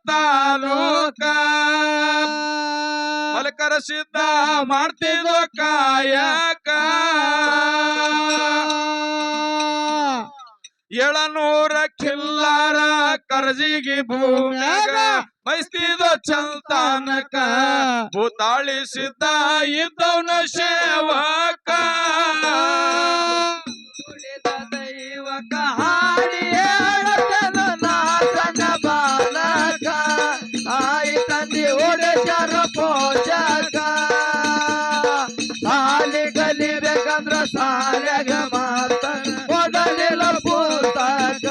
ತಾಲೂಕ ಮಲಕರ ಸಿದ್ಧ ಮಾಡ್ತಿದ್ದ ಕಾಯಕ 700 ಕಿಲ್ಲಾರ ಕರ್ಜಿಗಿ ಭೂಮ್ಯಾಗ ಬಯಸ್ತಿದ ಚಲ್ತಾನಕ ಭೂತಾಳಿ ಸಿದ್ಧ ಇದ್ದವನ ಸೇವಕ ದೈವಕ ಹಾಡಿ ಹೇಳತನ ನಾಸನ ಬಾಲಕ ಆಯಿ ತಂದಿ ಓಡಚಾರ ಪೋಷಕ ಸಾಲಿ ಕಲಿಬೇಕಂದ್ರ ಸಾಲ್ಯಾಗ ಮಾತನ ಓದಲಿಲ್ಲ ಪುಸ್ತಕ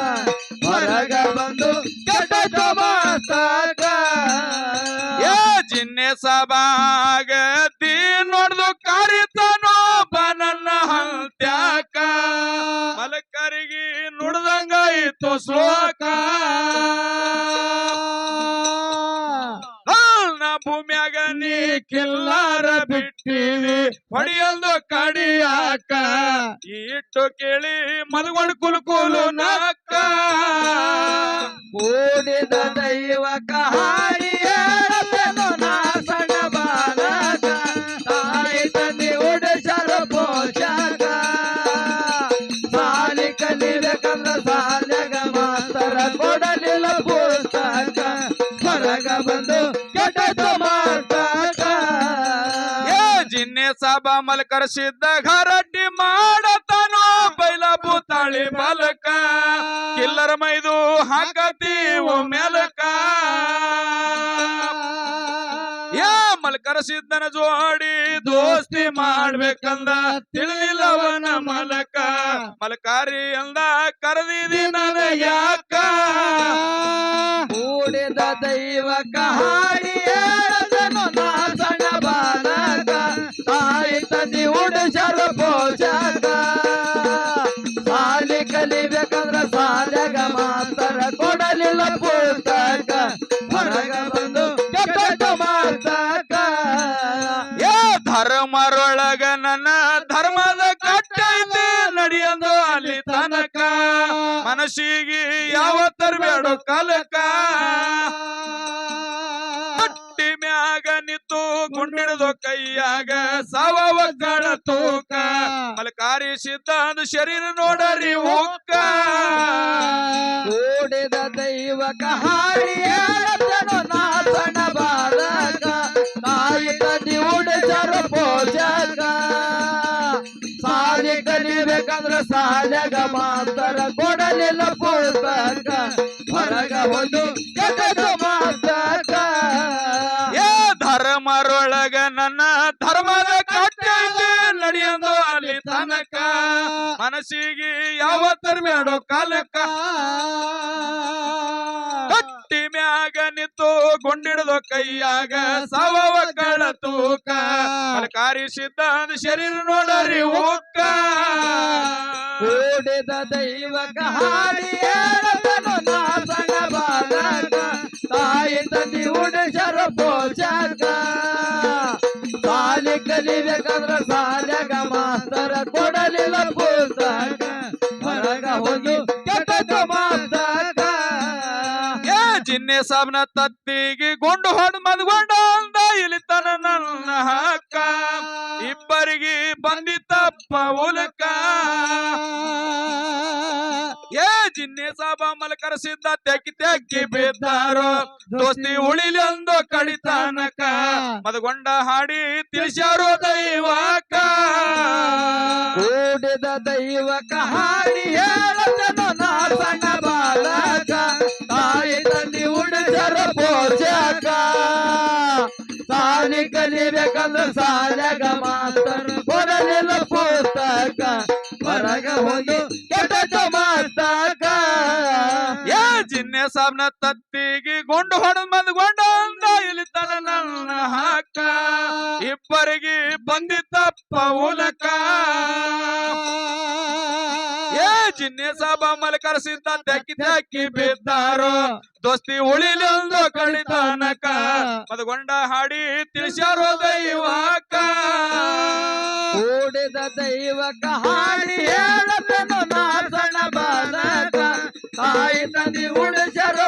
ಹೊರಗ ಬಂದು ಕೆಟ್ಟ ಮಾಸ್ತಕ ಜಿನ್ನೆ ಸಭಾಗತಿ ನೋಡ್ದು ಕಾರಿತನೋ ಬನನ್ನ ಹಂತ್ಯಾಕ ಮಲಕರಿಗೆ ನುಡ್ದಂಗಾಯಿತು ಶ್ಲೋಕ ಭೂಮ್ಯಾಗ ನೀ ಕಿಲ್ಲಾರ ಬಿಟ್ಟಿವಿ ಹೊಡಿಯಲ್ದು ಕಡಿಯಾಕ ಇಟ್ಟು ಕೇಳಿ ಮಲ್ಗೊಂಡು ಕುಲ್ಕುಲು ನಕ್ಕ ಕೂಡಿದ ದೈವಕ ಹಾಡಿ ಹೇಳತನು ನಾ ಸಣ್ಣ ಬಾಲಕ ತಾಯಿ ತಂದೆ ಉಡಸರ ಪೋಷಕ ಸಾಲಿ ಕಲಿಬೇಕಂದ್ರ ಸಾಲ್ಯಾಗ ಮಾಸ್ತರ ಕೊಡಲಿಲ್ಲ ಪುಸ್ತಕ ಹೊರಗ ಬಂದು ಜಿನ್ನೆ ಸಭಾ ಮಲ್ಕರ ಸಿದ್ಧ ಹರಡ್ಡಿ ಮಾಡತನೋ ಬೈಲ ಭೂತಾಳಿ ಮಲಕ ಕಿಲ್ಲರ ಮೈದು ಹಾಕತೀವು ಮೆಲಕ ಮಲ್ಕರ ಸಿದ್ಧನ ಜೋಡಿ ದೋಸ್ತಿ ಮಾಡ್ಬೇಕಂದ ತಿಳಿದಿಲ್ಲವನ ಮಲಕ ಮಲಕಾರಿ ಅಂದ ಕರೆದಿದಿ ನನ್ನ ಯಾಕ ಕೂಡಿದ ದೈವಕ ಹಾಡಿ ಹೇಳತನು ನಾ ಸಣ್ಣ ಬಾಲಕ ತಾಯಿ ತಂದಿ ಉಡಸರ ಪೋಷಕ ಸಾಲಿ ಕಲಿಬೇಕಂದ್ರ ಸಾಲ್ಯಾಗ ಮಾಸ್ತರ ಕೊಡಲಿಲ್ಲ ಪುಸ್ತಕ ಹೊರಗ ಬಂದು ಕೆಟ್ಟ ಮಾಸ್ತಕ ಧರ್ಮರೊಳಗ ನನ್ನ ಧರ್ಮದ ಕಟ್ಟೈತೆ ನಡೆಯಂದು ಅಲ್ಲಿ ತನಕ ಮನಸ್ಸಿಗೆ ಯಾವ ತರಬೇಡ ಕಲಕ ಹಟ್ಟಿ ಮ್ಯಾಗ ನಿತ್ತು ಗುಂಡಿಡದು ಕೈಯಾಗ ಸವವ ಕಳ ತೂಕ ಮಲಕಾರಿ ಸಿದ್ಧಾಂತ ಶರೀರ ನೋಡರಿ ಒಕ್ಕ ಕೂಡಿದ ದೈವಕ ಹಾಡಿ ಹೇಳತನು ನಾ ಸಣ್ಣ ಬಾಲಕ ತಾಯಿ ತಂದಿ ಉಡಸರ ಪೋಷಕ ಸಾಲಿ ಕಲಿಬೇಕಂದ್ರ ಸಾಲ್ಯಾಗ ಮಾಸ್ತರ ಕೊಡಲಿಲ್ಲ ಪುಸ್ತಕ ಹೊರಗ ಒಂದು ಕೆಟ್ಟ ಮಾಸ್ತಕ ಧರ್ಮರೊಳಗ ನನ್ನ ಧರ್ಮದ ಕಟ್ಟೈತೆ ನಡೆಯಂದು ಅಲ್ಲಿ ತನಕ ಮನಸ್ಸಿಗೆ ಯಾವ ತರಬೇಡ ಕಾಲಕ ಕಟ್ಟಿ ಮ್ಯಾಗ ನಿತ್ತು ಗುಂಡಿಡದು ಕೈಯಾಗ ಸವವ ಕಳ ತೂಕ ಮಲಕಾರಿ ಸಿದ್ಧಾಂತ ಶರೀರ ನೋಡರಿ ಒಕ್ಕ ಕೂಡಿದ ದೈವಕ ಹಾಡಿ ಹೇಳತನು ನಾ ಸಣ್ಣ ಬಾಲಕ ತಾಯಿ ತಂದಿ ಉಡಸರ ಪೋಷಕ ಸಾಲಿ ಕಲಿಬೇಕಂದ್ರ ಸಾಲ್ಯಾಗ ಮಾಸ್ತರ ಕೊಡಲಿಲ್ಲ ಪುಸ್ತಕ ಹೊರಗ ಹೋಗಿ ಕೆಟ್ಟ ಮಾಸ್ತಕ ಜಿನ್ನೆ ಸಾಬ್ನ ತತ್ತಿಗೆ ಗುಂಡು ಹೊಡ್ ಮದ್ಗೊಂಡ ಅಂದ ಇಳಿತನ ನನ್ನ ಹಕ್ಕ ಇಬ್ಬರಿಗೆ ಬಂದಿತ್ತಪ್ಪ ಉಲಕ ಜಿನ್ನೆ ಸಾಬ ಮಲಕರ ಸಿದ್ಧ ತೆಕ್ಕಿ ಬಿದ್ದಾರೋ ದೋಸ್ತಿ ಉಳಿಲಿ ಅಂದು ಕಡಿತಾನಕ ಮದಗೊಂಡ ಹಾಡಿ ತಿಳಿಸ್ಯಾರೋ ದೈವಕ ಕೂಡಿದ ದೈವಕ ಹಾಡಿ ಹೇಳತನು ನಾ ಸಣ್ಣ ಬಾಲಕ ತಾಯಿ ತಂದಿ ಉಡಸರ ಪೋಷಕ ಸಾಲಿ ಕಲಿಬೇಕಂದ್ರ ಸಾಲ್ಯಾಗ ಮಾಸ್ತರ ಕೊಡಲಿಲ್ಲ ಪುಸ್ತಕ ಹೊರಗ ಹೋಗಿ ಕೆಟ್ಟ ಮಾಸ್ತಕ ಜಿನ್ನೆ ಸಾಬ್ನ ತತ್ತಿಗೆ ಗುಂಡು ಹೊಡೆದ್ ಮದ್ಗೊಂಡ ಅಂದ ಇಳಿತನ ನನ್ನ ಹಾಕ ಇಬ್ಬರಿಗೆ ಬಂದಿತ್ತಪ್ಪ ಉಲಕ ಜಿನ್ನೆ ಸಾಬ ಮಲಕರ ಸಿದ್ಧ ತೆಕ್ಕಿ ಬಿದ್ದಾರೋ ದೋಸ್ತಿ ಉಳಿಲಿ ಅಂದು ಕಡಿತಾನಕ ಮದಗೊಂಡ ಹಾಡಿ ತಿಳಿಸ್ಯಾರೋ ದೈವಕ ಕೂಡಿದ ದೈವಕ ಹಾಡಿ ಹೇಳತನು ನಾ ಸಣ್ಣ ಬಾಲಕ ತಾಯಿ ತಂದಿ ಉಡಸರ